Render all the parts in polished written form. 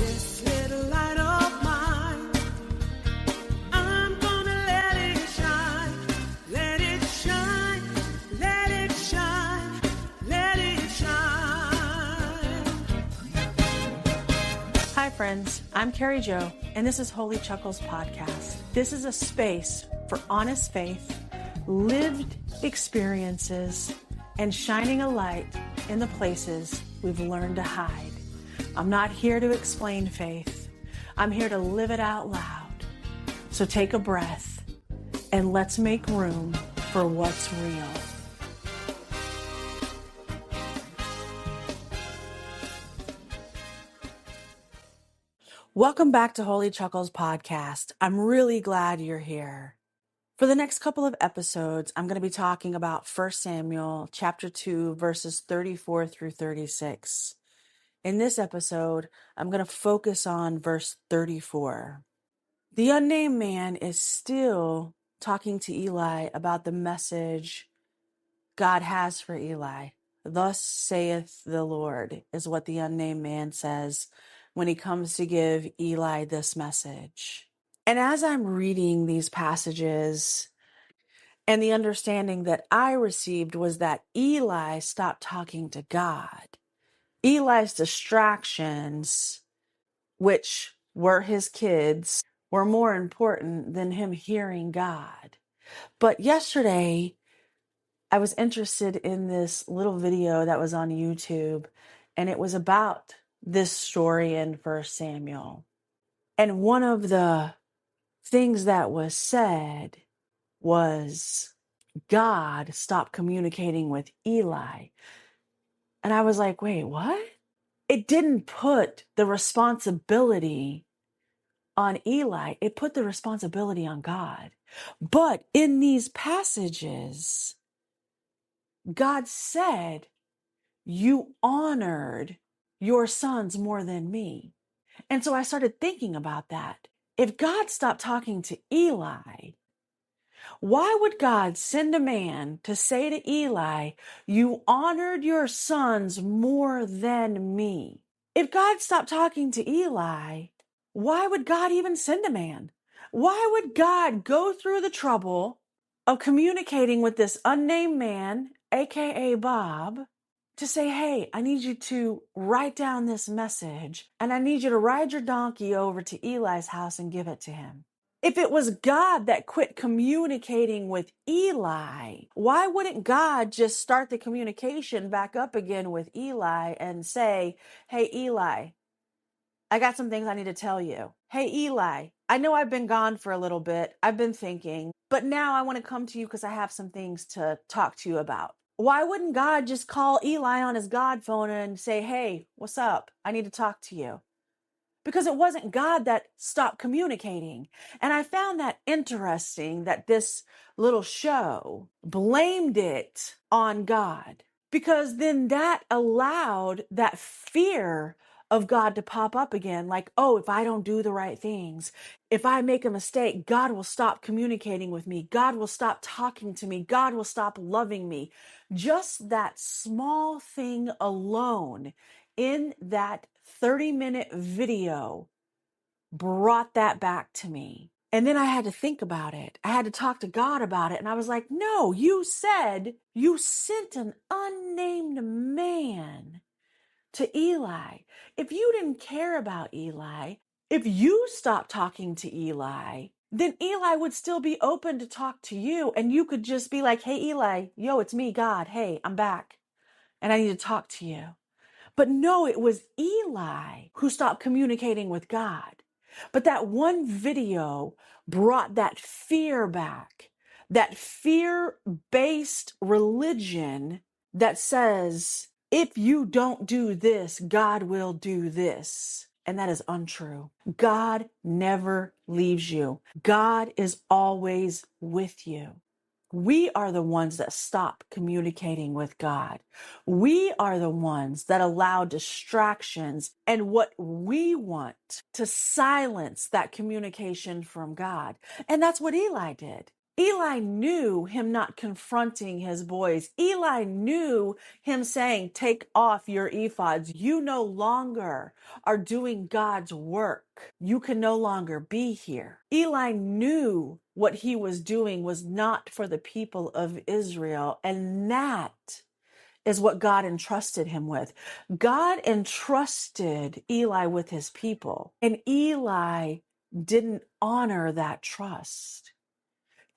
This little light of mine, I'm gonna let it shine. Let it shine, let it shine, let it shine. Hi friends, I'm Carrie Jo, and this is Holy Chuckles Podcast. This is a space for honest faith, lived experiences, and shining a light in the places we've learned to hide. I'm not here to explain faith. I'm here to live it out loud. So take a breath and let's make room for what's real. Welcome back to Holy Chuckles Podcast. I'm really glad you're here. For the next couple of episodes, I'm going to be talking about 1 Samuel chapter 2, verses 34 through 36. In this episode, I'm going to focus on verse 34. The unnamed man is still talking to Eli about the message God has for Eli. Thus saith the Lord, is what the unnamed man says when he comes to give Eli this message. And as I'm reading these passages, and the understanding that I received was that Eli stopped talking to God. Eli's distractions, which were his kids, were more important than him hearing God. But yesterday, I was interested in this little video that was on YouTube, and it was about this story in 1 Samuel. And one of the things that was said was God stopped communicating with Eli. And I was like, wait, what? It didn't put the responsibility on Eli. It put the responsibility on God. But in these passages, God said, you honored your sons more than me. And so I started thinking about that. If God stopped talking to Eli, why would God send a man to say to Eli, you honored your sons more than me? If God stopped talking to Eli, why would God even send a man? Why would God go through the trouble of communicating with this unnamed man, aka Bob, to say, hey, I need you to write down this message and I need you to ride your donkey over to Eli's house and give it to him? If it was God that quit communicating with Eli, why wouldn't God just start the communication back up again with Eli and say, hey, Eli, I got some things I need to tell you. Hey, Eli, I know I've been gone for a little bit. I've been thinking, but now I want to come to you because I have some things to talk to you about. Why wouldn't God just call Eli on his God phone and say, hey, what's up? I need to talk to you. Because it wasn't God that stopped communicating. And I found that interesting that this little show blamed it on God, because then that allowed that fear of God to pop up again. Like, oh, if I don't do the right things, if I make a mistake, God will stop communicating with me. God will stop talking to me. God will stop loving me. Just that small thing alone in that 30-minute video brought that back to me. And then I had to think about it. I had to talk to God about it. And I was like, no, you said you sent an unnamed man to Eli. If you didn't care about Eli, if you stopped talking to Eli, then Eli would still be open to talk to you. And you could just be like, hey, Eli, yo, it's me, God. Hey, I'm back and I need to talk to you. But no, it was Eli who stopped communicating with God. But that one video brought that fear back, that fear-based religion that says, if you don't do this, God will do this. And that is untrue. God never leaves you. God is always with you. We are the ones that stop communicating with God. We are the ones that allow distractions and what we want to silence that communication from God. And that's what Eli did. Eli knew him not confronting his boys. Eli knew him saying, take off your ephods. You no longer are doing God's work. You can no longer be here. Eli knew what he was doing was not for the people of Israel. And that is what God entrusted him with. God entrusted Eli with his people, and Eli didn't honor that trust.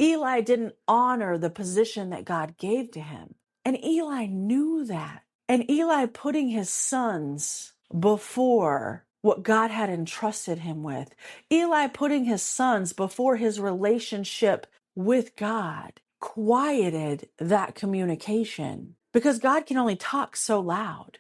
Eli didn't honor the position that God gave to him. And Eli knew that. And Eli putting his sons before what God had entrusted him with. Eli putting his sons before his relationship with God quieted that communication because God can only talk so loud.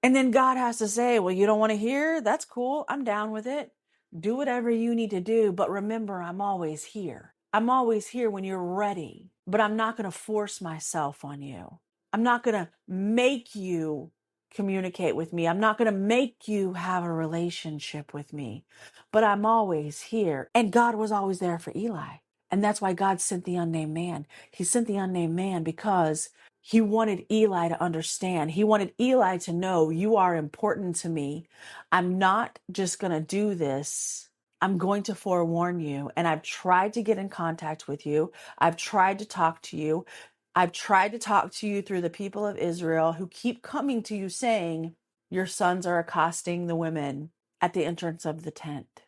And then God has to say, well, you don't want to hear? That's cool. I'm down with it. Do whatever you need to do. But remember, I'm always here. I'm always here when you're ready. But I'm not going to force myself on you. I'm not going to make you communicate with me. I'm not going to make you have a relationship with me. But I'm always here. And God was always there for Eli. And that's why God sent the unnamed man. He sent the unnamed man because he wanted Eli to understand. He wanted Eli to know, you are important to me. I'm not just going to do this. I'm going to forewarn you. And I've tried to get in contact with you. I've tried to talk to you. I've tried to talk to you through the people of Israel who keep coming to you saying, your sons are accosting the women at the entrance of the tent.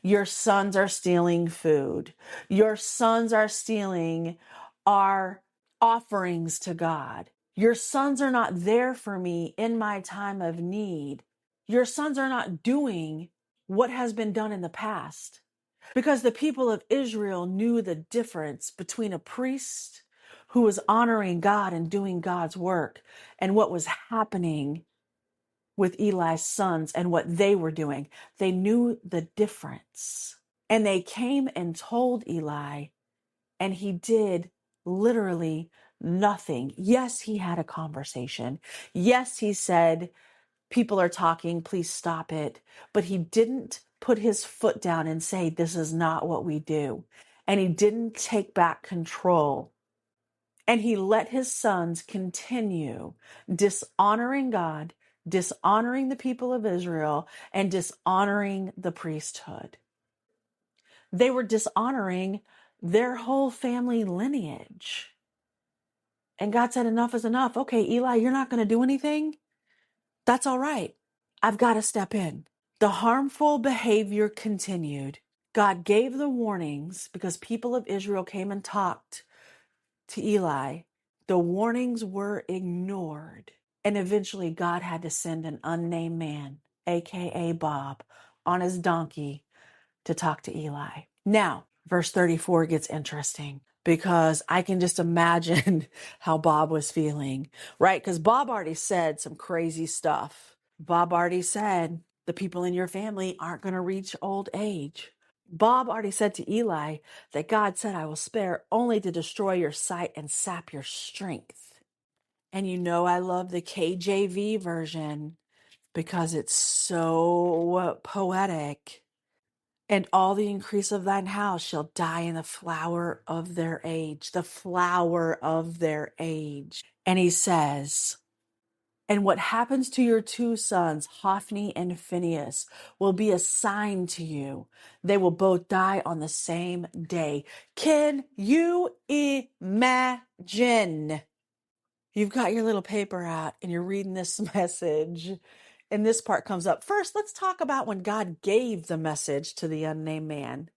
Your sons are stealing food. Your sons are stealing our offerings to God. Your sons are not there for me in my time of need. Your sons are not doing what has been done in the past. Because the people of Israel knew the difference between a priest who was honoring God and doing God's work and what was happening with Eli's sons and what they were doing. They knew the difference. And they came and told Eli, and he did literally nothing. Yes, he had a conversation. Yes, he said, people are talking, please stop it. But he didn't put his foot down and say, this is not what we do. And he didn't take back control. And he let his sons continue dishonoring God, dishonoring the people of Israel, and dishonoring the priesthood. They were dishonoring their whole family lineage. And God said, enough is enough. Okay, Eli, you're not going to do anything. That's all right. I've got to step in. The harmful behavior continued. God gave the warnings because people of Israel came and talked to Eli. The warnings were ignored. And eventually God had to send an unnamed man, aka Bob, on his donkey to talk to Eli. Now, verse 34 gets interesting because I can just imagine how Bob was feeling, right? Because Bob already said some crazy stuff. Bob already said, the people in your family aren't going to reach old age. Bob already said to Eli that God said, I will spare only to destroy your sight and sap your strength. And you know, I love the KJV version because it's so poetic. And all the increase of thine house shall die in the flower of their age, the flower of their age. And he says, and what happens to your two sons, Hophni and Phinehas, will be a sign to you. They will both die on the same day. Can you imagine? You've got your little paper out and you're reading this message. And this part comes up. First, let's talk about when God gave the message to the unnamed man.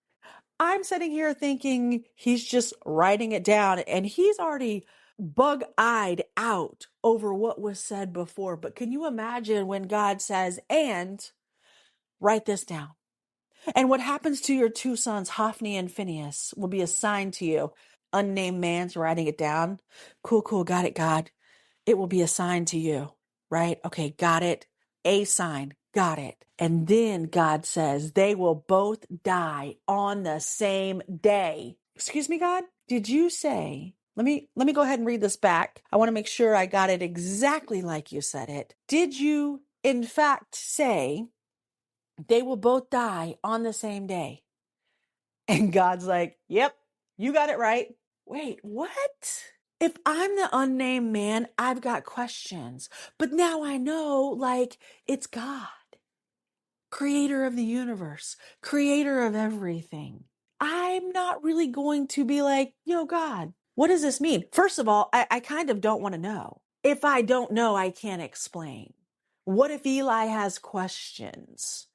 I'm sitting here thinking he's just writing it down and he's already bug-eyed out over what was said before. But can you imagine when God says, and write this down? And what happens to your two sons, Hophni and Phinehas, will be a sign to you. Unnamed man's writing it down. Cool, cool. Got it, God. It will be a sign to you, right? Okay, got it. A sign, got it. And then God says they will both die on the same day. Excuse me, God? Did you say, let me go ahead and read this back. I want to make sure I got it exactly like you said it. Did you in fact say they will both die on the same day? And God's like, yep, you got it right. wait, what? If I'm the unnamed man, I've got questions. But now I know, like, it's God, creator of the universe, creator of everything. I'm not really going to be like, yo, God, what does this mean? First of all, I kind of don't want to know. If I don't know, I can't explain. What if Eli has questions?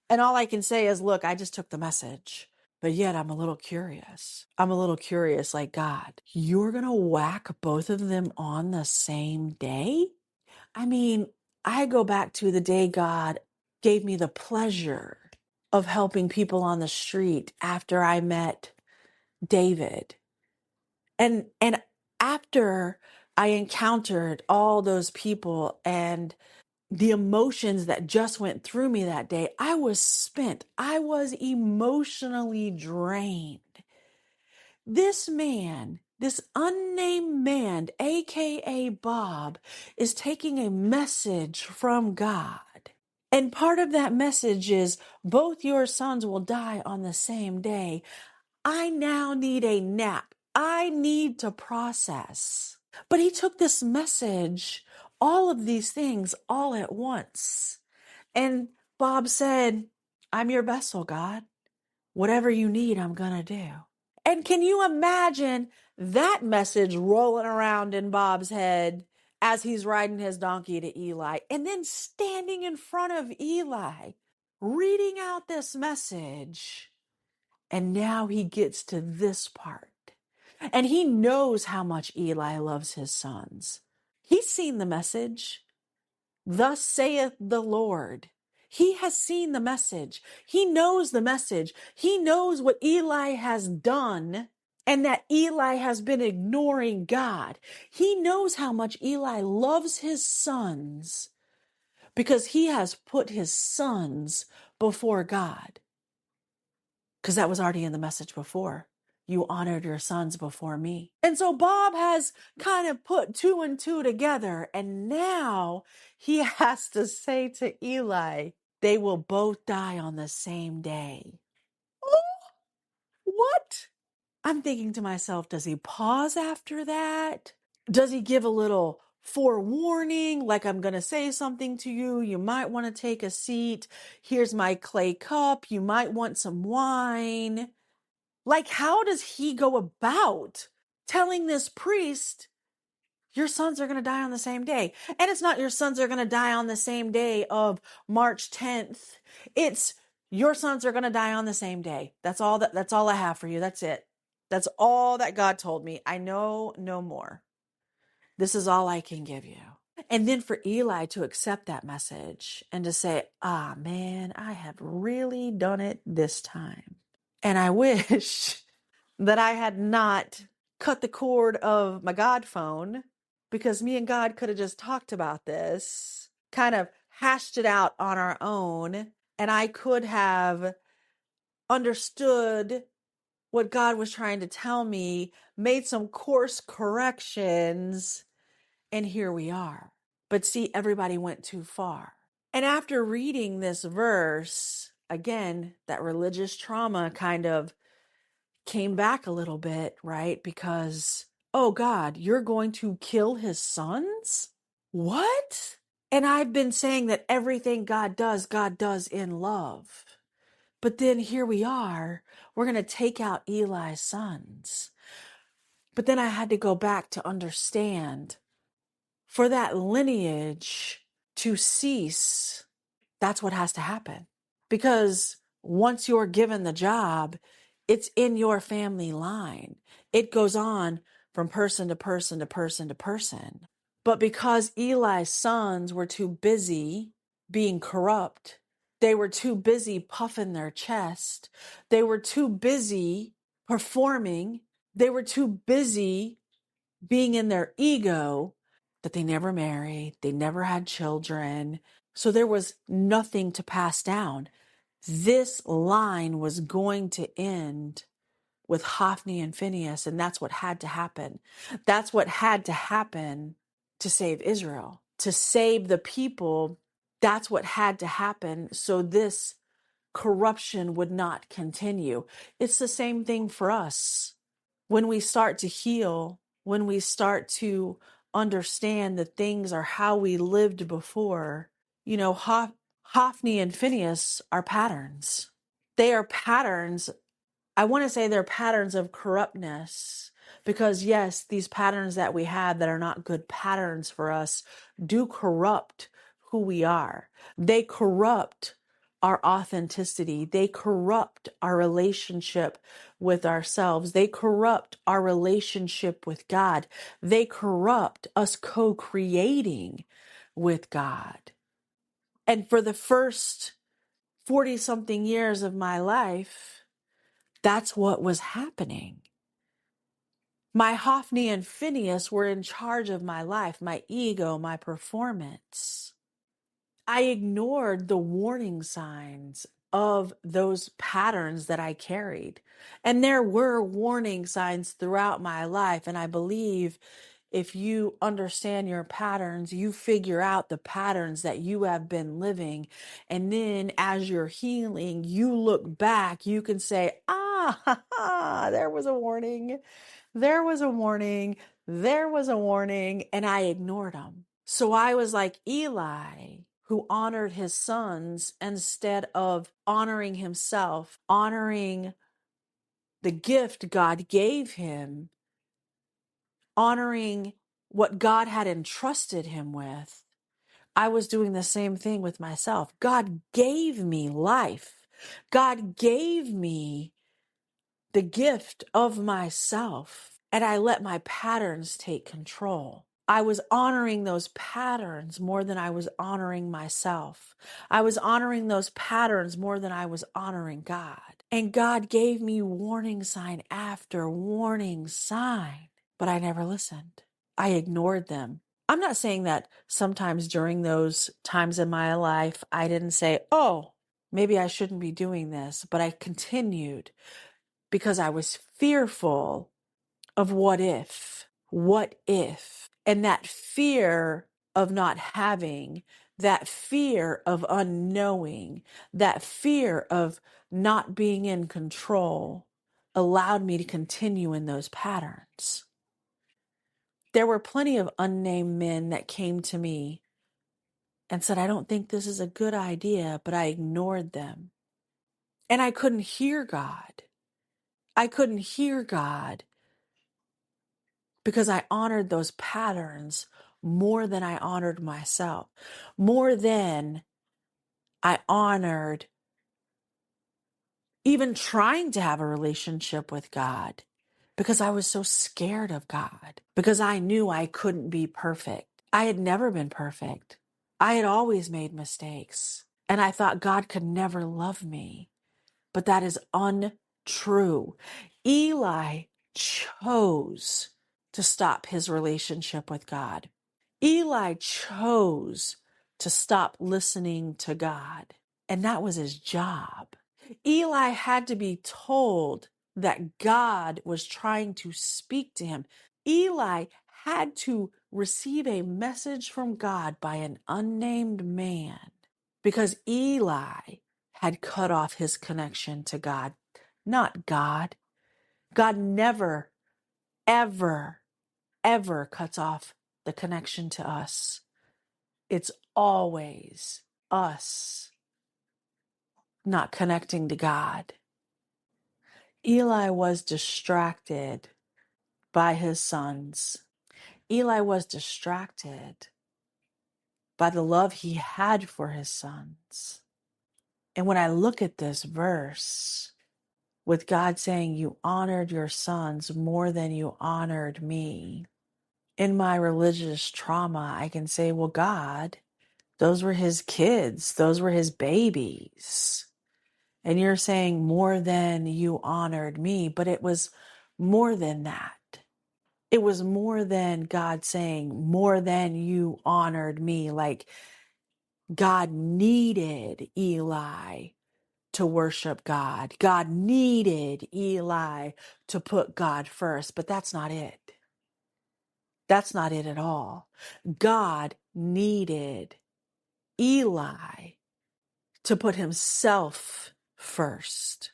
And all I can say is, look, I just took the message. But yet I'm a little curious. I'm a little curious, like, God, you're going to whack both of them on the same day? I mean, I go back to the day God gave me the pleasure of helping people on the street after I met David. And after I encountered all those people and the emotions that just went through me that day, I was spent. I was emotionally drained. This man, this unnamed man, AKA Bob, is taking a message from God. And part of that message is both your sons will die on the same day. I now need a nap. I need to process. But he took this message, all of these things, all at once. And Bob said, I'm your vessel, God. Whatever you need, I'm going to do. And can you imagine that message rolling around in Bob's head as he's riding his donkey to Eli, and then standing in front of Eli, reading out this message? And now he gets to this part. And he knows how much Eli loves his sons. He's seen the message. Thus saith the Lord. He has seen the message. He knows the message. He knows what Eli has done and that Eli has been ignoring God. He knows how much Eli loves his sons because he has put his sons before God. Because that was already in the message before. You honored your sons before me. And so Bob has kind of put two and two together. And now he has to say to Eli, they will both die on the same day. Oh, what? I'm thinking to myself, does he pause after that? Does he give a little forewarning, like, I'm going to say something to you. You might want to take a seat. Here's my clay cup. You might want some wine. Like, how does he go about telling this priest, your sons are going to die on the same day? And it's not your sons are going to die on the same day of March 10th. It's your sons are going to die on the same day. That's all I have for you. That's it. That's all that God told me. I know no more. This is all I can give you. And then for Eli to accept that message and to say, ah, man, I have really done it this time. And I wish that I had not cut the cord of my God phone, because me and God could have just talked about this, kind of hashed it out on our own, and I could have understood what God was trying to tell me, made some course corrections, and here we are. But see, everybody went too far. And after reading this verse, again, that religious trauma kind of came back a little bit, right? Because, oh God, you're going to kill his sons? What? And I've been saying that everything God does in love. But then here we are, we're going to take out Eli's sons. But then I had to go back to understand, for that lineage to cease, that's what has to happen. Because once you're given the job, it's in your family line. It goes on from person to person to person to person. But because Eli's sons were too busy being corrupt, they were too busy puffing their chest, they were too busy performing, they were too busy being in their ego, that they never married, they never had children. So there was nothing to pass down. This line was going to end with Hophni and Phinehas, and that's what had to happen. That's what had to happen to save Israel, to save the people. That's what had to happen so this corruption would not continue. It's the same thing for us. When we start to heal, when we start to understand that things are how we lived before, Hophni and Phineas are patterns. They are patterns. I want to say they're patterns of corruptness because, yes, these patterns that we have that are not good patterns for us do corrupt who we are. They corrupt our authenticity. They corrupt our relationship with ourselves. They corrupt our relationship with God. They corrupt us co-creating with God. And for the first 40 something years of my life, that's what was happening. My Hophni and Phineas were in charge of my life, my ego, my performance. I ignored the warning signs of those patterns that I carried. And there were warning signs throughout my life. And I believe if you understand your patterns, you figure out the patterns that you have been living. And then as you're healing, you look back, you can say, there was a warning. There was a warning. There was a warning. And I ignored them. So I was like Eli, who honored his sons instead of honoring himself, honoring the gift God gave him, honoring what God had entrusted him with. I was doing the same thing with myself. God gave me life. God gave me the gift of myself, and I let my patterns take control. I was honoring those patterns more than I was honoring myself. I was honoring those patterns more than I was honoring God. And God gave me warning sign after warning sign, but I never listened. I ignored them. I'm not saying that sometimes during those times in my life, I didn't say, oh, maybe I shouldn't be doing this, but I continued because I was fearful of what if, and that fear of not having, that fear of unknowing, that fear of not being in control allowed me to continue in those patterns. There were plenty of unnamed men that came to me and said, I don't think this is a good idea, but I ignored them. And I couldn't hear God. I couldn't hear God because I honored those patterns more than I honored myself, more than I honored even trying to have a relationship with God, because I was so scared of God, because I knew I couldn't be perfect. I had never been perfect. I had always made mistakes, and I thought God could never love me, but that is untrue. Eli chose to stop his relationship with God. Eli chose to stop listening to God, and that was his job. Eli had to be told that God was trying to speak to him. Eli had to receive a message from God by an unnamed man because Eli had cut off his connection to God, not God. God never, ever, ever cuts off the connection to us. It's always us not connecting to God. Eli was distracted by his sons. Eli was distracted by the love he had for his sons. And when I look at this verse, with God saying, you honored your sons more than you honored me, in my religious trauma, I can say, well, God, those were his kids. Those were his babies. And you're saying more than you honored me, but it was more than that. It was more than God saying, more than you honored me. Like God needed Eli to worship God. God needed Eli to put God first, but that's not it. That's not it at all. God needed Eli to put himself first.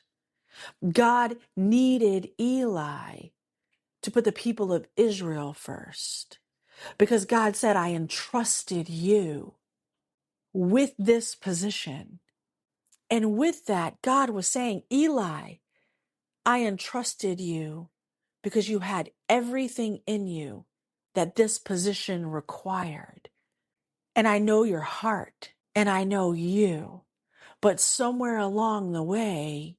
God needed Eli to put the people of Israel first. Because God said, I entrusted you with this position. And with that, God was saying, Eli, I entrusted you because you had everything in you that this position required. And I know your heart and I know you. But somewhere along the way,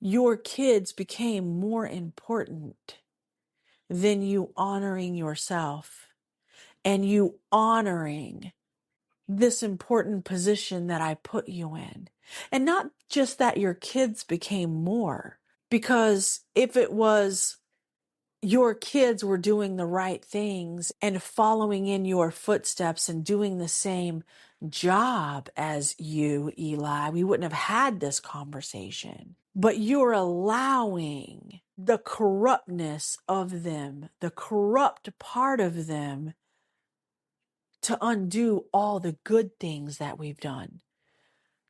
your kids became more important than you honoring yourself and you honoring this important position that I put you in. And not just that your kids became more, because if it was your kids were doing the right things and following in your footsteps and doing the same job as you, Eli, we wouldn't have had this conversation. But you're allowing the corruptness of them, the corrupt part of them, to undo all the good things that we've done,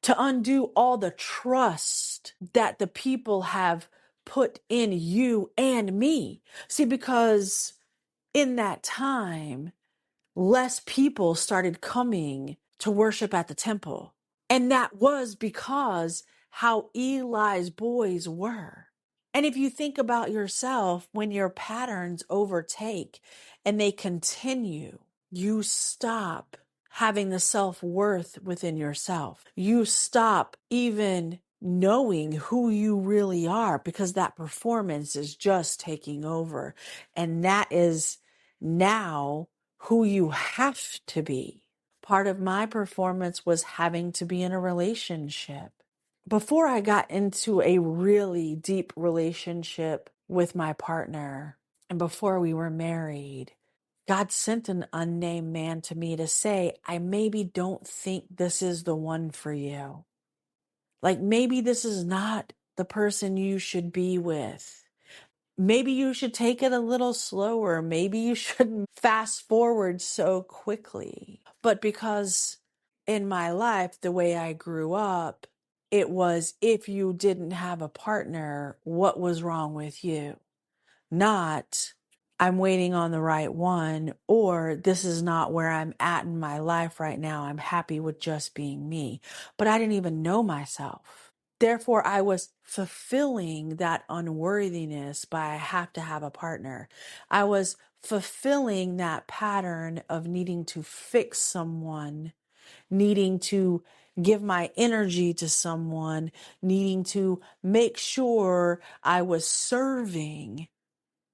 to undo all the trust that the people have put in you and me. See, because in that time, less people started coming to worship at the temple. And that was because how Eli's boys were. And if you think about yourself, when your patterns overtake and they continue, you stop having the self-worth within yourself. You stop even knowing who you really are because that performance is just taking over. And that is now who you have to be. Part of my performance was having to be in a relationship. Before I got into a really deep relationship with my partner and before we were married, God sent an unnamed man to me to say, I maybe don't think this is the one for you. Like maybe this is not the person you should be with. Maybe you should take it a little slower. Maybe you shouldn't fast forward so quickly. But because in my life, the way I grew up, it was if you didn't have a partner, what was wrong with you? Not, I'm waiting on the right one, or this is not where I'm at in my life right now. I'm happy with just being me. But I didn't even know myself. Therefore, I was fulfilling that unworthiness by I have to have a partner. I was fulfilling that pattern of needing to fix someone, needing to give my energy to someone, needing to make sure I was serving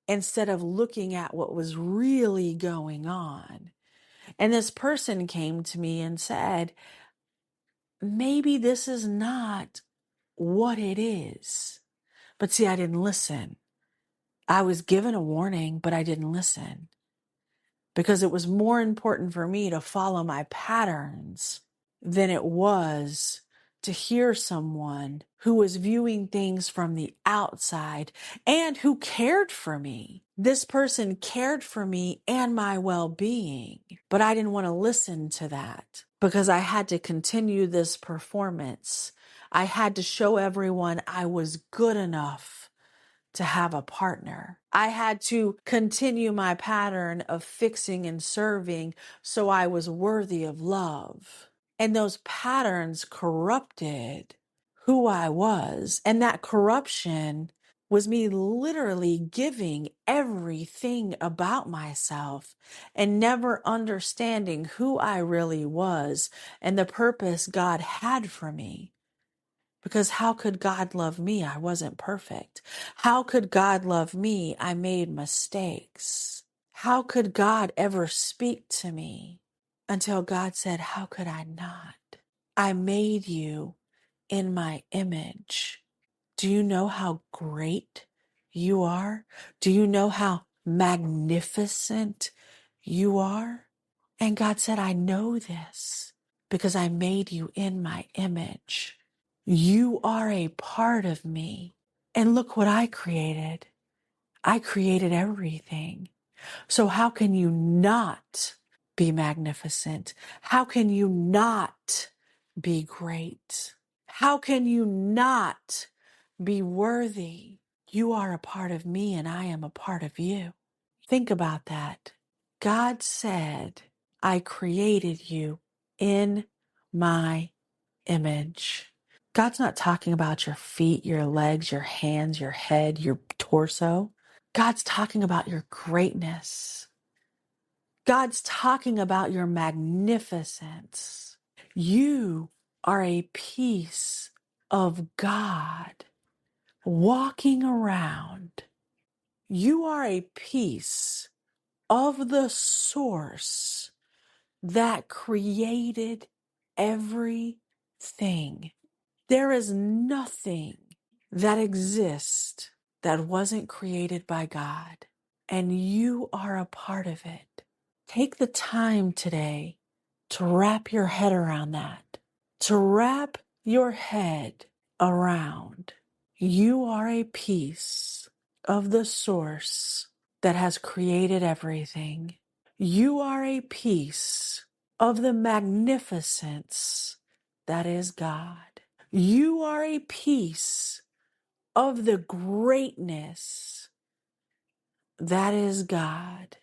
instead of looking at what was really going on. And this person came to me and said, maybe this is not what it is. But see, I didn't listen. I was given a warning, but I didn't listen because it was more important for me to follow my patterns than it was to hear someone who was viewing things from the outside and who cared for me. This person cared for me and my well-being, but I didn't want to listen to that because I had to continue this performance. I had to show everyone I was good enough to have a partner. I had to continue my pattern of fixing and serving so I was worthy of love. And those patterns corrupted who I was. And that corruption was me literally giving everything about myself and never understanding who I really was and the purpose God had for me. Because how could God love me? I wasn't perfect. How could God love me? I made mistakes. How could God ever speak to me? Until God said, how could I not? I made you in my image. Do you know how great you are? Do you know how magnificent you are? And God said, I know this because I made you in my image. You are a part of me. And look what I created. I created everything. So how can you not be magnificent? How can you not be great? How can you not be worthy? You are a part of me and I am a part of you. Think about that. God said, I created you in my image. God's not talking about your feet, your legs, your hands, your head, your torso. God's talking about your greatness. God's talking about your magnificence. You are a piece of God walking around. You are a piece of the source that created everything. There is nothing that exists that wasn't created by God, and you are a part of it. Take the time today to wrap your head around that, to wrap your head around. You are a piece of the source that has created everything. You are a piece of the magnificence that is God. You are a piece of the greatness that is God.